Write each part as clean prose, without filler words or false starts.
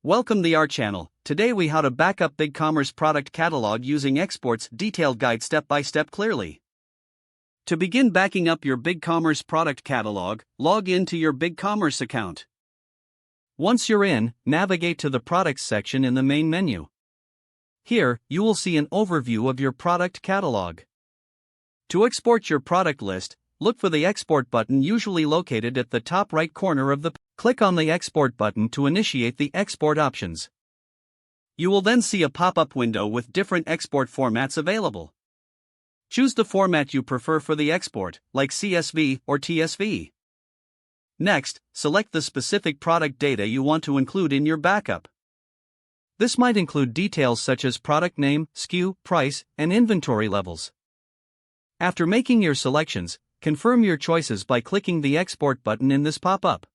Welcome to our channel. Today we how to back up BigCommerce product catalog using exports detailed guide step by step clearly. To begin backing up your BigCommerce product catalog, log into your BigCommerce account. Once you're in, navigate to the products section in the main menu. Here, you will see an overview of your product catalog. To export your product list, look for the export button usually located at the top right corner of the page. Click on the export button to initiate the export options. You will then see a pop-up window with different export formats available. Choose the format you prefer for the export, like CSV or TSV. Next, select the specific product data you want to include in your backup. This might include details such as product name, SKU, price, and inventory levels. After making your selections, confirm your choices by clicking the export button in this pop-up.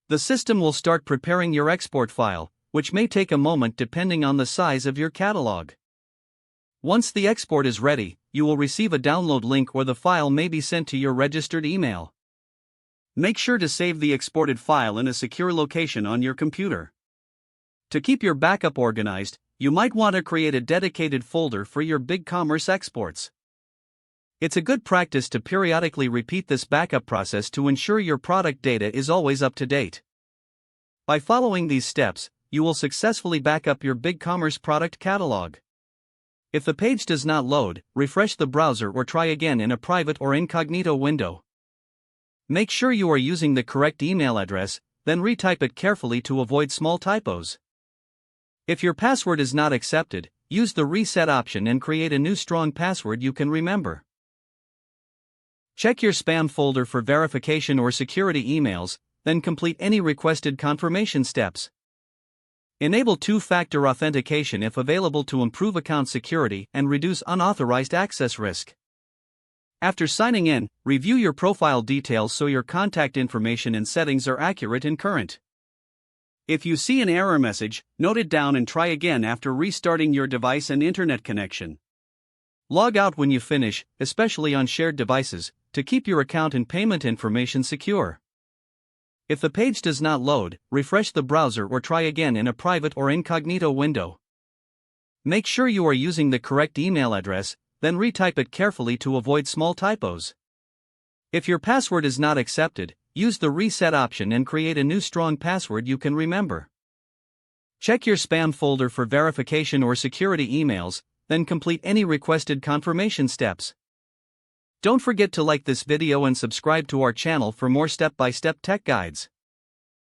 The system will start preparing your export file, which may take a moment depending on the size of your catalog. Once the export is ready, you will receive a download link or the file may be sent to your registered email. Make sure to save the exported file in a secure location on your computer. To keep your backup organized, you might want to create a dedicated folder for your BigCommerce exports. It's a good practice to periodically repeat this backup process to ensure your product data is always up to date. By following these steps, you will successfully back up your BigCommerce product catalog. If the page does not load, refresh the browser or try again in a private or incognito window. Make sure you are using the correct email address, then retype it carefully to avoid small typos. If your password is not accepted, use the reset option and create a new strong password you can remember. Check your spam folder for verification or security emails, then complete any requested confirmation steps. Enable two-factor authentication if available to improve account security and reduce unauthorized access risk. After signing in, review your profile details so your contact information and settings are accurate and current. If you see an error message, note it down and try again after restarting your device and internet connection. Log out when you finish, especially on shared devices, to keep your account and payment information secure. If the page does not load, refresh the browser or try again in a private or incognito window. Make sure you are using the correct email address, then retype it carefully to avoid small typos. If your password is not accepted, use the reset option and create a new strong password you can remember. Check your spam folder for verification or security emails, then complete any requested confirmation steps. Don't forget to like this video and subscribe to our channel for more step-by-step tech guides.